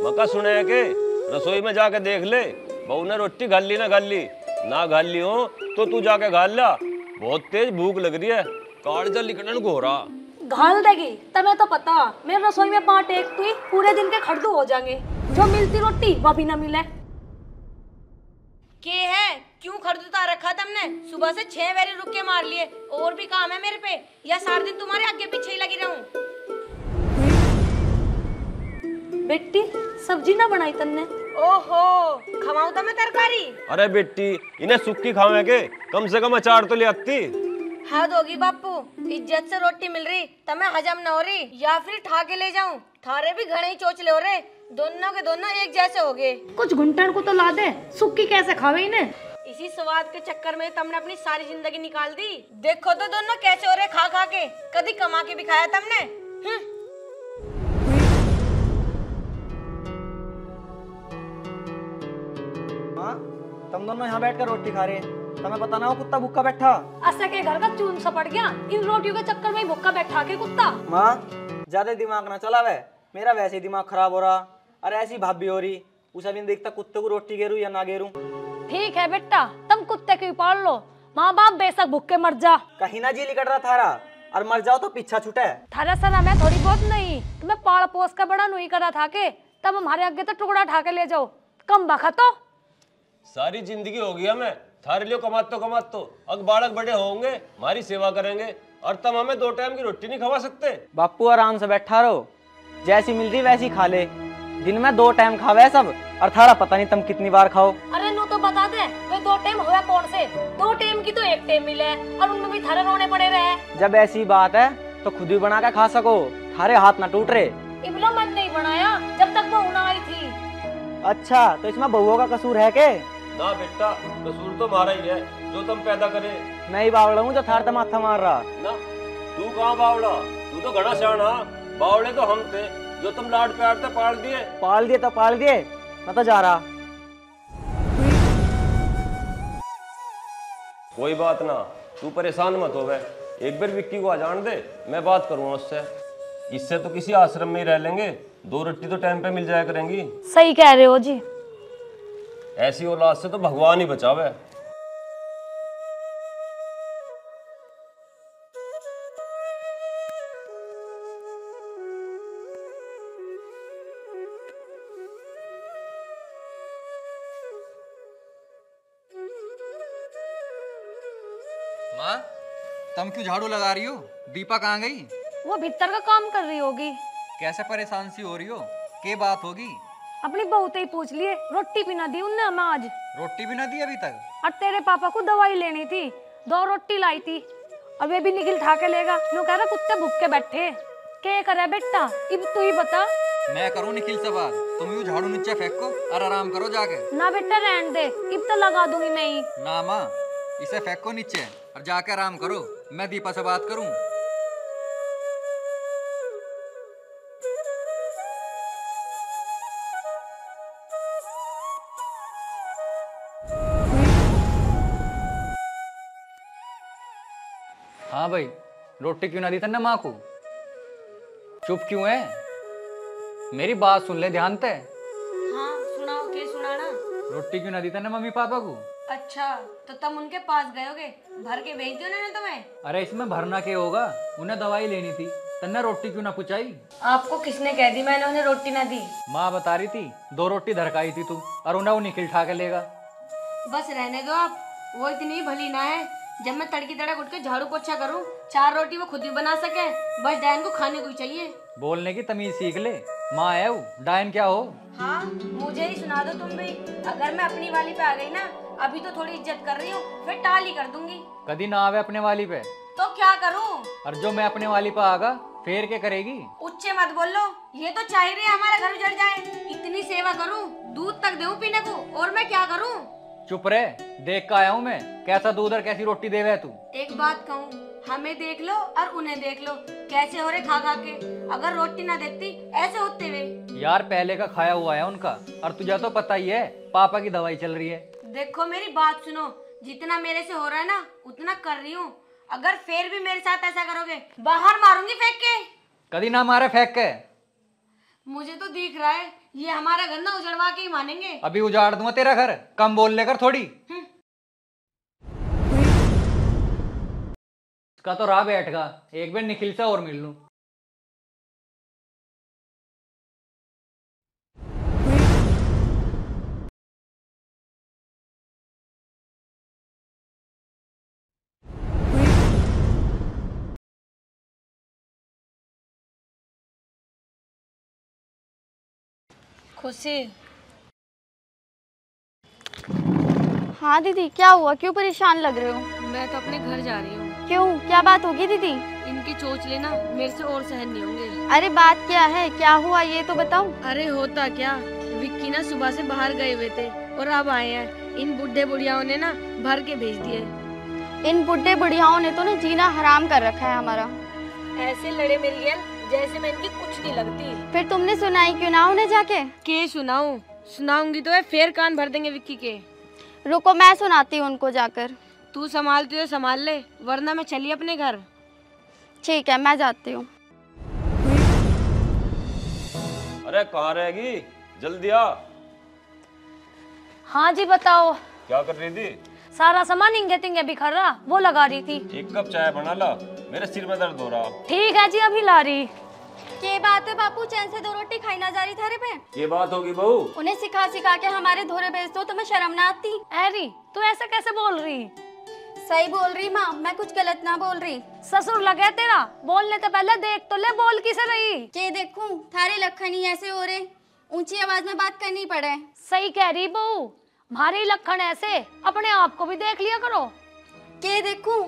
मका सुने है कि रसोई में जाके देख ले, बहू ने रोटी घाल ली ना घाल ली हो तो तू जाके घाल ला। बहुत तेज भूख लग रही है, कालजा लिकड़न घोरा। घाल देगी तुम्हें तो पता, मेरे रसोई में पाँव टेकती पूरे दिन के खड़दू हो जाएंगे। जो मिलती रोटी वो भी ना मिले। के है क्यों खरीदता रखा तुमने? सुबह से 6 बारी रुक के मार लिए। और भी काम है मेरे पे या सारा दिन तुम्हारे आगे पीछे ही लगी रहूं? बेटी सब्जी ना बनाई तन्ने? ओहो, खवाऊं तो मैं तरकारी? अरे बेटी इन्हें सुक्की खावे के कम से कम अचार तो ले आती। हद होगी बापू, इज्जत से रोटी मिल रही तमें हजम न हो रही या फिर ठा के ले जाऊं? थारे भी घणे ही चोचले हो रहे, दोनों के दोनों एक जैसे हो गए। कुछ घुंटन को तो ला दे, सुक्की कैसे खावे इन्हें? इसी स्वाद के चक्कर में तुमने अपनी सारी जिंदगी निकाल दी। देखो तो दोनों कैसे हो रहे खा खा के, कभी कमा के भी खाया तुमने? हाँ, तुम दोनों यहाँ बैठकर रोटी खा रहे, तुम्हें पता ना हो कुत्ता भूखा बैठा? असा के घर का चून सा पड़ गया, इन रोटियों के चक्कर में ही भूखा बैठा के कुत्ता। माँ ज्यादा दिमाग ना चलावे, मेरा वैसे ही दिमाग खराब हो रहा। अरे ऐसी भाभी हो रही, उसे भी देखता कुत्ते को रोटी गेरू या ना गेरू। ठीक है बेटा, तुम कुत्ते की पाल लो, माँ बाप बेशक भूखे मर जा। कहीं ना जी लिकट रहा थारा, और मर जाओ तो पीछा छूटे। थारा सर हमें थोड़ी बहुत नहीं, तुम्हें पाल पोस का बड़ा नहीं करा था के तब हमारे आगे तो टुकड़ा उठा के ले जाओ। कम बखा तो सारी जिंदगी हो गई हमें थारे लिए कमात तो अब बालक बड़े होंगे हमारी सेवा करेंगे और तुम हमें 2 टाइम की रोटी नहीं खवा सकते। बापू आराम से बैठा रहो, जैसी मिल रही वैसी खा ले। दिन में 2 टाइम खावे सब, और थारा पता नहीं तुम कितनी बार खाओ। अरे नो तो बता दे, वे 2 टाइम हुआ कौन से? 2 टाइम की तो 1 टाइम मिले और उनमें भी थारे रोने पड़े रहे। जब ऐसी बात है तो खुद भी बना के खा सको, थारे हाथ ना टूट रहे। इबला मन नहीं बनाया जब तक वो ना आई थी। अच्छा तो इसमें बहुओं का कसूर है के? ना बेटा, कसूर तो हमारा ही है जो तुम पैदा करे। मैं ही बावड़ा हूँ जो थार माथा मार रहा ना तू कहाँ बावड़ा, तू तो घना सियाना। बावड़े तो हम थे जो तुम लाड प्यार से पाल दिए। पाल दिए तो पाल दिए, मैं तो जा रहा। कोई बात ना, तू परेशान मत हो। एक बार विक्की को आ जान दे, मैं बात करूंगा उससे। इससे तो किसी आश्रम में ही रह लेंगे, 2 रोटी तो टाइम पे मिल जाया करेंगी। सही कह रहे हो जी। ऐसी औलाद से तो भगवान ही बचावे। माँ तुम क्यों झाड़ू लगा रही हो? दीपा कहाँ गई? वो भीतर का काम कर रही होगी। कैसे परेशान सी हो रही हो? क्या बात होगी? अपनी बहू से ही पूछ लिए, रोटी भी ना दी उनने हमें आज। रोटी भी ना दी अभी तक? और तेरे पापा को दवाई लेनी थी, 2 रोटी लाई थी और वे भी निखिल खा के लेगा। नो कह रहा कुत्ते भूख के बैठे। क्या करे बेटा, अब तू ही बता। मैं करूँ निखिल से बात, तुम यूँ झाड़ू नीचे फेंको और आराम करो जाके। ना बेटा रहने दे, अब तो लगा दूंगी मैं ही। ना माँ, इसे फेंको नीचे और जाके आराम करो, मैं दीपा से बात करूँ। हाँ भाई, रोटी क्यों ना दी तन्ने माँ को? चुप क्यों है? मेरी बात सुन ले ध्यान से। हाँ सुनाओ, के सुनाना? रोटी क्यों ना दी तन्ने मम्मी पापा को? अच्छा तो तुम उनके पास गए होगे, भर के भेज दिया उन्होंने तुम्हें? अरे इसमें भरना क्या होगा, उन्हें दवाई लेनी थी, तन्ने रोटी क्यों ना पुचाई? आपको किसने कह दी मैंने उन्हें रोटी ना दी? माँ बता रही थी 2 रोटी धरकाई थी तू, और उन्हें वो निखिल उठा के लेगा। बस रहने दो आप, वो इतनी भली ना है। जब मैं तड़की तड़क उठ के झाड़ू पोछा करूं, 4 रोटी वो खुद भी बना सके, बस डायन को खाने को ही चाहिए। बोलने की तमीज सीख ले, माँ है वो, डायन क्या हो? हाँ मुझे ही सुना दो तुम भी। अगर मैं अपनी वाली पे आ गई ना, अभी तो थोड़ी इज्जत कर रही हूँ, फिर टाल ही कर दूंगी। कभी ना आवे अपने वाली पे तो क्या करूँ? और जो मैं अपने वाली पे आगा फिर क्या करेगी? उच्चे मत बोलो, ये तो चाह रही है हमारा घर उजड़ जाए। इतनी सेवा करूँ, दूध तक दूं पीने को, और मैं क्या करूँ? चुप रहे, देख का आया हूँ मैं, कैसा दूध और कैसी रोटी देवे तू। एक बात कहूँ, हमें देख लो और उन्हें देख लो, कैसे हो रहे खा खा के। अगर रोटी ना देती ऐसे होते वे। यार पहले का खाया हुआ है उनका, और तुझे तो पता ही है पापा की दवाई चल रही है। देखो मेरी बात सुनो, जितना मेरे से हो रहा है ना उतना कर रही हूँ। अगर फिर भी मेरे साथ ऐसा करोगे, बाहर मारूंगी फेंक के। कभी ना मारे फेंक के। मुझे तो दिख रहा है ये हमारा घर ना उजड़वा के ही मानेंगे। अभी उजाड़ दूंगा तेरा घर, कम बोल लेकर थोड़ी। इसका तो राह बैठगा, एक बार निखिल से और मिल लूं। खुशी, हाँ दीदी, क्या हुआ? क्यों परेशान लग रहे हो? मैं तो अपने घर जा रही हूँ। क्यों, क्या बात होगी दीदी? इनकी चोच लेना मेरे से और सहन नहीं होंगे। अरे बात क्या है, क्या हुआ ये तो बताओ। अरे होता क्या, विक्की ना सुबह से बाहर गए हुए थे और अब आए हैं। इन बुढ़े बुढ़ियाओं ने ना भर के भेज दिए। इन बुढ़े बुढ़ियाओं ने तो ना जीना हराम कर रखा है हमारा। ऐसे लड़े मेरी गैल जैसे मैं इनकी कुछ नहीं लगती। फिर तुमने सुनाई क्यों ना उन्हें जाके? के सुनाऊं? सुनाऊंगी तो है फिर कान भर देंगे विक्की के। रुको, मैं सुनाती हूँ उनको जाकर। तू संभालती हो संभाल ले, वरना मैं चली अपने घर। ठीक है, मैं जाती हूँ। अरे कहाँ रहेगी, जल्दी आ। हाँ जी बताओ। क्या कर रही थी? सारा सामान इंगे तिंगे बिखर रहा, वो लगा रही थी। एक कप चाय बना ला, मेरे सिर में दर्द हो रहा। ठीक है जी, अभी ला रही। क्या बात है बापू, चैन से 2 रोटी खाई ना जा रही थारे पे? ये बात होगी बहू? उन्हें सिखा सिखा के हमारे धोरे भेज दो, तुम्हें शर्म ना आती? अरे तू ऐसे कैसे बोल रही? सही बोल रही माँ, मैं कुछ गलत ना बोल रही। ससुर लगे तेरा, बोलने तो पहले देख तो ले, बोल किसे रही। के देखूं, थारे लखन ही ऐसे हो रहे, ऊंची आवाज में बात करनी पड़े। सही कह रही बहू, भारी लखन ऐसे, अपने आप को भी देख लिया करो। के देखूं,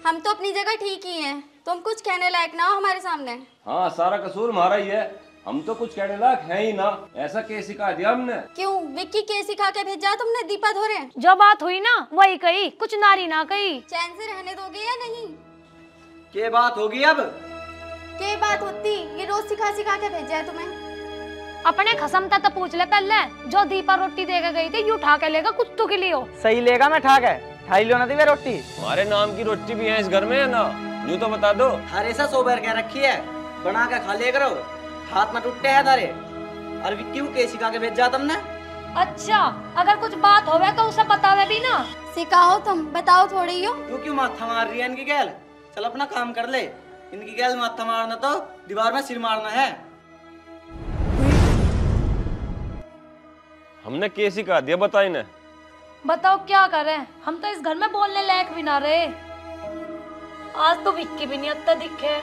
हम तो अपनी जगह ठीक ही हैं, तुम कुछ कहने लायक ना हो हमारे सामने। हाँ, सारा कसूर हमारा ही है, हम तो कुछ कहने लायक है ही ना। ऐसा कैसे सिखा दिया हमने? क्यों, विक्की के सिखा के भेजा तुमने दीपा धोरे? जो बात हुई ना वही कही, कुछ नारी ना कही। चैन से रहने दोगे या नहीं? के बात होगी अब? के बात होती, ये रोज सिखा सिखा के भेजा है तुम्हें। अपने खसमता तो पूछ ले पहले, जो दीपा रोटी दे के गई थी यू उठा के लेगा कुत्तू के लिए हो। सही लेगा, मैं ठाक है, ठाई लो ना दी वे रोटी। हमारे नाम की रोटी भी है इस घर में है ना, यूँ तो बता दो। हरेसा सोबर क्या रखी है, बना के खा लिया करो, हाथ में टूटे हैं तारे। और विक्की को के सिखा के भेजा तुमने? अच्छा, अगर कुछ बात होवे तो उसे बतावे भी ना। सिखाओ तुम, बताओ थोड़ी हो। तू क्यों माथा मार रही है इनकी गैल? चल अपना काम कर ले, इनकी गैल माथा मारना तो दीवार में सिर मारना है। हमने के सिखा दिया, बता इन्हें। बताओ क्या करें, हम तो इस घर में बोलने लायक भी ना रहे। आज तो विक्की भी नहीं अत्ता दिखे।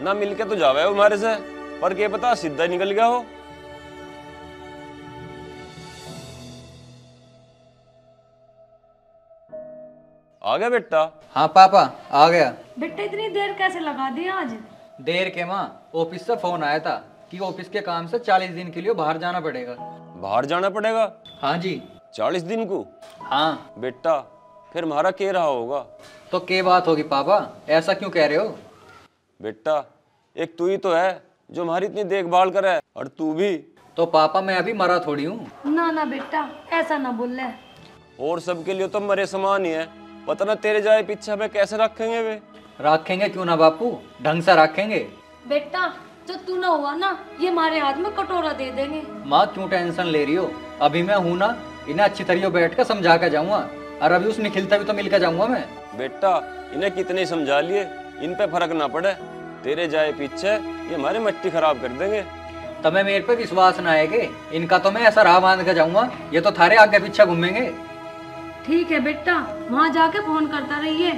ना मिलके तो जावे हमारे से, पर के पता सीधा निकल गया हो। आ गया बेटा? हाँ पापा आ गया। बेटा इतनी देर कैसे लगा दी आज? देर के माँ, ऑफिस से फोन आया था कि ऑफिस के काम से 40 दिन के लिए बाहर जाना पड़ेगा। बाहर जाना पड़ेगा? हाँ जी। 40 दिन को? हाँ बेटा फिर हमारा के रहा होगा? तो क्या बात होगी पापा, ऐसा क्यों कह रहे हो? बेटा एक तू ही तो है जो हमारी इतनी देखभाल करे, और तू भी। तो पापा मैं अभी मरा थोड़ी हूँ। ना ना बेटा, ऐसा ना बोल ले। और सबके लिए तो मरे समान ही है, पता ना तेरे जाए पीछे हमें कैसे रखेंगे वे। रखेंगे क्यों ना बापू, ढंग से रखेंगे। बेटा जो तू ना हुआ ना, ये हमारे हाथ में कटोरा दे देंगे। माँ क्यों टेंशन ले रही हो, अभी मैं हूँ ना, इन्हें अच्छी तरह बैठ कर समझा कर जाऊंगा, और अभी उस निखिल से भी तो मिल कर जाऊंगा मैं। बेटा इन्हें कितने समझा लिए, इन पे फर्क ना पड़े, तेरे जाए पीछे ये हमारी मिट्टी खराब कर देंगे। तुम्हें मेरे पे विश्वास ना आएगे, इनका तो मैं ऐसा राह बांध कर जाऊंगा, ये तो थारे आगे पीछे घूमेंगे। ठीक है बेटा, वहाँ जाके फोन करता रहिए,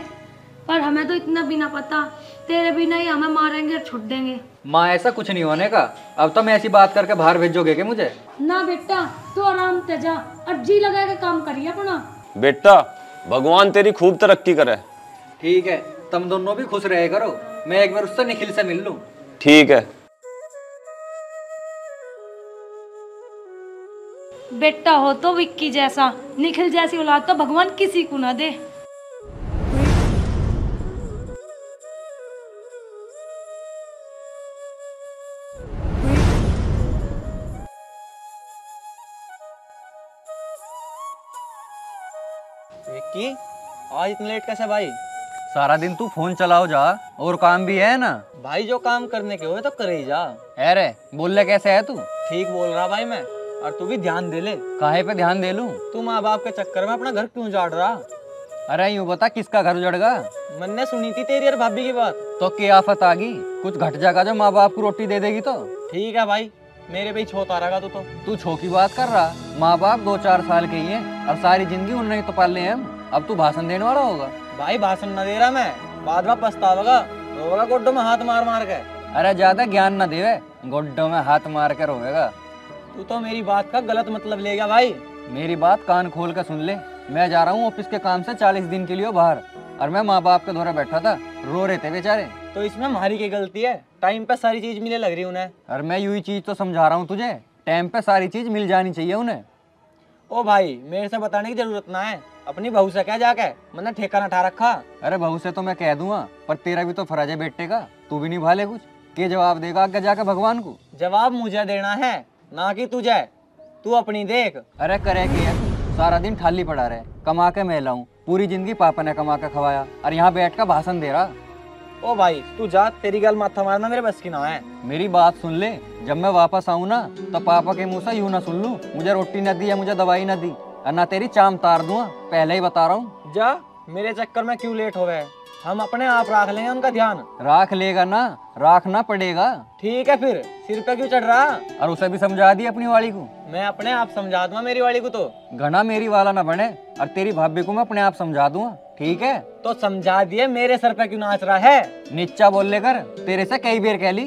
पर हमें तो इतना भी ना पता, तेरे बिना ही हमें मारेंगे और छुट देंगे। माँ ऐसा कुछ नहीं होने का, अब तो मैं ऐसी बात करके बाहर भेजोगे क्या मुझे? ना बेटा, तू आराम से जा और जी लगा के काम करिए अपना। बेटा भगवान तेरी खूब तरक्की करे। ठीक है, तुम दोनों भी खुश रहे करो, मैं एक बार उससे निखिल से मिल लूं। ठीक है। बेटा हो तो विक्की जैसा, निखिल जैसी औलाद तो भगवान किसी को ना दे। विक्की आज इतने लेट कैसे भाई? सारा दिन तू फोन चलाओ जा, और काम भी है ना। भाई जो काम करने के हो तो करे ही जा। अरे बोल कैसे है तू? ठीक बोल रहा भाई मैं, और तू भी ध्यान दे ले। काहे पे ध्यान दे लूं? तू माँ बाप के चक्कर में अपना घर क्यों उजाड़ रहा? अरे यूं बता किसका घर उजड़गा? मैंने सुनी थी तेरी और भाभी की बात। तो क्या आफत आ गई? कुछ घट जाएगा जो माँ बाप को रोटी दे देगी तो? ठीक है भाई, मेरे पे ही छोत आ रहा तो। तू छो की बात कर रहा? माँ बाप 2-4 साल के ही है और सारी जिंदगी उन्हें ही तो पाल ले हम। अब तू भाषण देने वाला होगा? भाई भाषण न दे रहा मैं, बाद में पछतावेगा, रोवेगा गोड्डों में हाथ मार मार के। अरे ज्यादा ज्ञान न देवे, गोड्डों में हाथ मार के रोएगा। तू तो मेरी बात का गलत मतलब ले गया भाई। मेरी बात कान खोल कर सुन ले। मैं जा रहा हूँ ऑफिस के काम से 40 दिन के लिए बाहर, और मैं माँ बाप के दौरे बैठा था, रो रहे थे बेचारे। तो इसमें हमारी की गलती है? टाइम पे सारी चीज मिले लग रही उन्हें। और मैं यूं ही चीज तो समझा रहा हूँ तुझे, टाइम पे सारी चीज मिल जानी चाहिए उन्हें। ओ भाई, मेरे से बताने की जरूरत ना है, अपनी बहू से क्या जाके, मैंने ठेका न ठा रखा। अरे बहू से तो मैं कह दूंगा, पर तेरा भी तो फर्ज है बेटे का, तू भी निभा ले कुछ। के जवाब देगा आगे जाके भगवान को? जवाब मुझे देना है, ना कि तुझे। तू अपनी देख। अरे करे कि है, सारा दिन थाली पड़ा रहे, कमा के मैं लाऊं, पूरी जिंदगी पापा ने कमा के खवाया, और यहाँ बैठ कर भाषण दे रहा। ओ भाई तू जा, तेरी गल माथा मारना मेरे बस की ना है। मेरी बात सुन ले, जब मैं वापस आऊँ ना तो पापा के मुंह से यूं ना सुन लूं, मुझे रोटी न दी या मुझे दवाई न दी, और ना तेरी चाम तार दूंगा, पहले ही बता रहा हूँ। जा, मेरे चक्कर में क्यों लेट हो गए? हम अपने आप रख लेंगे उनका ध्यान। राख लेगा ना, राखना पड़ेगा। ठीक है फिर, सिर पे क्यों चढ़ रहा? और उसे भी समझा दी अपनी वाली को। मैं अपने आप समझा दूंगा मेरी वाली को। तो घना मेरी वाला ना बने, और तेरी भाभी को मैं अपने आप समझा दूंगा, ठीक है? तो समझा दिए, मेरे सर पे क्यों नाच रहा है? नीचा बोल लेकर तेरे से कई बार कह ली।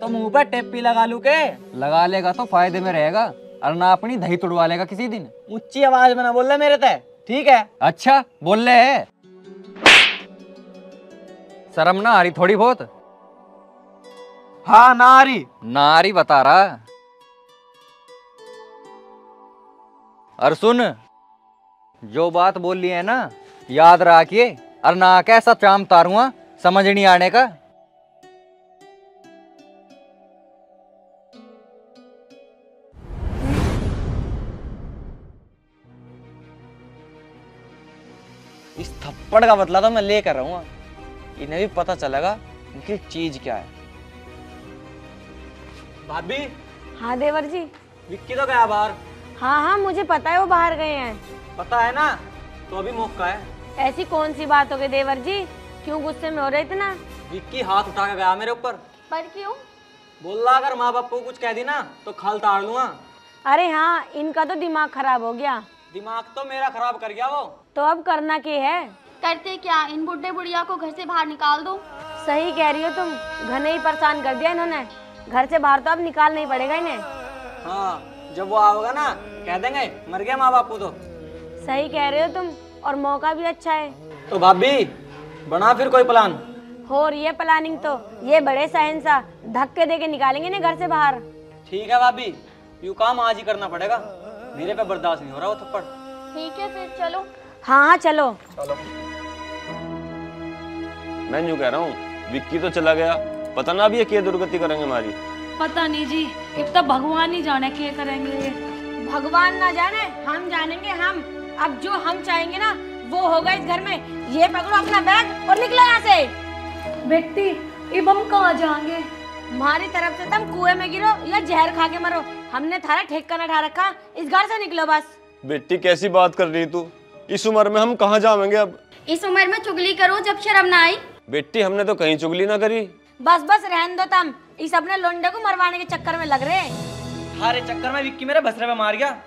तो मुंह पर टेप्पी लगा लू के? लगा लेगा तो फायदे में रहेगा, और ना अपनी दही तुड़वा लेगा किसी दिन। ऊंची आवाज में ना बोल ले मेरे ते, ठीक है? अच्छा बोल ले है, शर्म ना आ रही थोड़ी बहुत? हाँ ना आ रही। ना आ रही बता रहा। और सुन, जो बात बोल ली है ना, याद रखिए, और ना कैसा चाम तारूंगा समझ नहीं आने का। इस थप्पड़ का बदला तो मैं लेकर रहूंगा, इन्हें भी पता चलेगा इनकी चीज क्या है। भाभी, हाँ देवर जी। विक्की तो गया बाहर। हाँ हाँ मुझे पता है वो बाहर गए हैं। पता है ना, तो अभी मौका है। ऐसी कौन सी बात हो गई देवर जी, क्यों गुस्से में हो रहे इतना? विक्की हाथ उठा के गया मेरे ऊपर। पर क्यों? बोल रहा अगर माँ बाप को कुछ कह दी ना तो खाल ताड़ लूंगा। अरे हाँ, इनका तो दिमाग खराब हो गया। दिमाग तो मेरा खराब कर गया वो। तो अब करना क्या है? करते क्या, इन बुढ़े बुढ़िया को घर से बाहर निकाल दो। सही कह रही हो तुम, घने ही परेशान कर दिया इन्होंने। घर से बाहर तो अब निकालना ही पड़ेगा इन्हें। हाँ, जब वो आओगा ना कह देंगे मर गया माँ बाप को। तो सही कह रहे हो तुम, और मौका भी अच्छा है। तो भाभी बना फिर कोई प्लान। हो रही है प्लानिंग तो, ये बड़े शहंशाह धक्के दे के निकालेंगे इन्हें घर से बाहर। ठीक है भाभी, यू काम आज ही करना पड़ेगा, मेरे पे बर्दाश्त नहीं हो रहा वो थप्पड़। ठीक है फिर चलो। हाँ हाँ चलो। मैं यूं कह रहा हूँ, विक्की तो चला गया, पता ना अभी ये क्या दुर्गति करेंगे हमारी। पता नहीं जी, अब तो भगवान ही जाने क्या करेंगे ये। भगवान ना जाने, हम जानेंगे हम। अब जो हम चाहेंगे ना वो होगा इस घर में। ये पकड़ो अपना बैग और निकलो यहाँ से। बेटी अब हम कहाँ जाएंगे? हमारी तरफ से तुम कुएं में गिरो या जहर खा के मरो, हमने थारा ठेका न ठा रखा। इस घर से निकलो बस। बेटी कैसी बात कर रही तू, इस उम्र में हम कहाँ जाएंगे अब? इस उम्र में चुगली करो जब शर्म ना आई। बेटी हमने तो कहीं चुगली ना करी। बस बस रहने दो तुम, इस अपने लोंडे को मरवाने के चक्कर में लग रहे हैं। हारे चक्कर में विक्की मेरे भसरे में मार गया।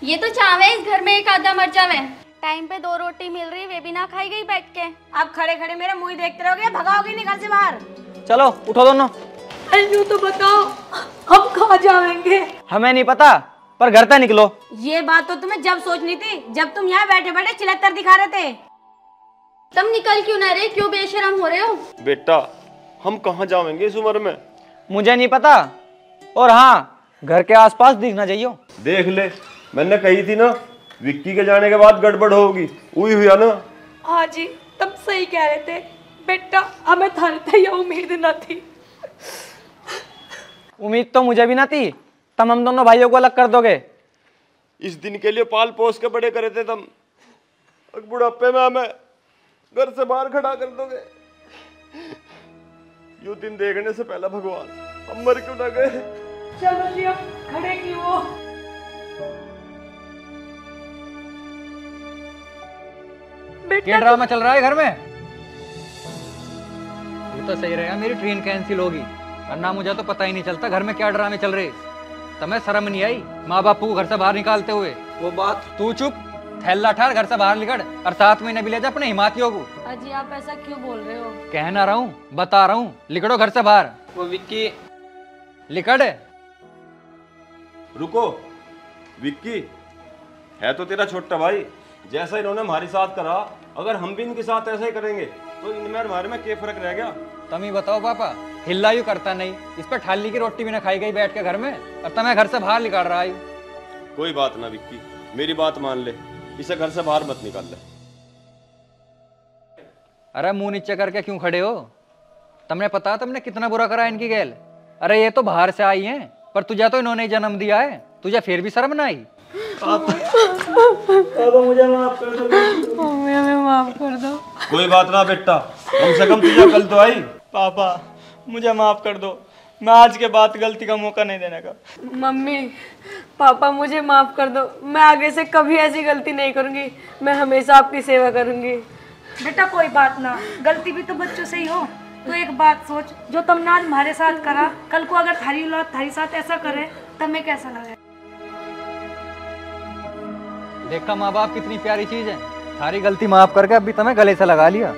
ये तो चावे इस घर में एक आधा मर जावे। टाइम पे 2 रोटी मिल रही, वे भी ना खाई गई बैठ के। अब खड़े खड़े मेरे मुंह देखते रहोगे, भगाओगे नहीं घर से बाहर। चलो उठो दोनों। अरे तो बताओ हम कहाँ जाएंगे? हमें नहीं पता, पर घर तक निकलो। ये बात तो तुम्हें जब सोचनी थी, जब तुम यहाँ बैठे बैठे चिलत्तर दिखा रहे थे। तुम निकल क्यों ना रहे, क्यों बेशरम हो रहे हो? बेटा हम कहाँ जाएंगे इस उम्र में? मुझे नहीं पता, और हाँ घर के आसपास दिखना चाहिए। देख ले, मैंने कही थी ना विक्की के जाने के बाद गड़बड़ होगी, वही हुआ ना। हाँ जी, तब सही कह रहे थे बेटा, हमें थारे से यह उम्मीद न थी। उम्मीद तो मुझे भी ना थी, तुम हम दोनों भाइयों को अलग कर दोगे। इस दिन के लिए पाल पोस के बड़े करे थे तुम, बुढ़ापे में हमें घर से बाहर खड़ा कर दोगे। यू दिन देखने से पहले भगवान हम मर क्यों ना गए। चलो जी अब खड़े की वो। क्या ड्रामा चल रहा है घर में? तू तो सही रहेगा, मेरी ट्रेन कैंसिल होगी वरना मुझे तो पता ही नहीं चलता घर में क्या ड्रामे चल रहे। तुम्हें शर्म नहीं आई माँ बापू को घर से बाहर निकालते हुए? वो बात तू चुप, थैला ठार घर से बाहर निकल और 7 महीने भी ले जा अपने हिमातियों को। अजी आप ऐसा क्यों बोल रहे हो? कह ना रहा हूँ, बता रहा हूँ, लिखड़ो घर से बाहर। वो विक्की लिखड़। रुको विक्की, है तो तेरा छोटा भाई, जैसा इन्होंने हमारे साथ करा अगर हम भी इनके साथ ऐसा ही करेंगे तो इनमें और हमारे में क्या फर्क रह गया? तुम ही बताओ पापा, हिल्ला यूं करता नहीं, इस पर थाली की रोटी भी ना खाई गई बैठ के घर में और तुम्हें घर से बाहर निकाल रहा है। कोई बात ना विक्की, मेरी बात मान ले, इसे घर से बाहर मत निकाल ले। अरे मुंह नीचे करके क्यों खड़े हो? तुमने पता तुमने कितना बुरा करा इनकी गैल? अरे ये तो बाहर से आई हैं, पर तुझे तो इन्होंने जन्म दिया है, तुझे फिर भी शर्म ना आई? पापा मुझे माफ कर दो। मम्मी हमें माफ कर दो। कोई बात ना बेटा, कम से कम तुझे कल तो आई। पापा मुझे माफ कर दो, मैं आज के बाद गलती का मौका नहीं देने का। मम्मी पापा मुझे माफ कर दो, मैं आगे से कभी ऐसी गलती नहीं करूंगी, मैं हमेशा आपकी सेवा करूंगी। बेटा कोई बात ना, गलती भी तो बच्चों से ही हो। तो एक बात सोच, जो तुमने आज हमारे साथ करा, कल को अगर थारी औलाद थारी साथ ऐसा करे तुम्हें कैसा लगे? देखा माँ बाप कितनी प्यारी चीज है, सारी गलती माफ करके अभी तुम्हें गले से लगा लिया।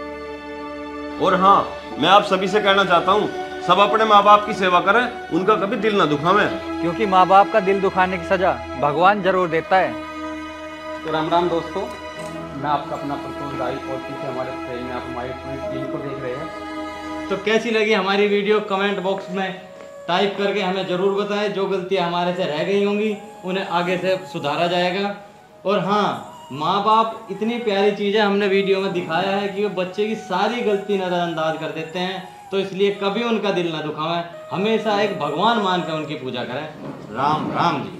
और हाँ, मैं आप सभी से कहना चाहता हूँ, सब अपने माँ बाप की सेवा करें, उनका कभी दिल ना दुखावें, क्योंकि माँ बाप का दिल दुखाने की सजा भगवान जरूर देता है। तो राम राम दोस्तों, मैं आपका अपना प्रतुल राय और पीछे हमारे ट्रेन में आप हमारी पूरी टीम को देख रहे हैं। तो कैसी लगी हमारी वीडियो कमेंट बॉक्स में टाइप करके हमें ज़रूर बताएं। जो गलतियां हमारे से रह गई होंगी उन्हें आगे से सुधारा जाएगा। और हाँ, माँ बाप इतनी प्यारी चीज़ें हमने वीडियो में दिखाया है कि वो बच्चे की सारी गलती नज़रअंदाज कर देते हैं, तो इसलिए कभी उनका दिल ना दुखाएं, हमेशा एक भगवान मान कर उनकी पूजा करें। राम राम जी।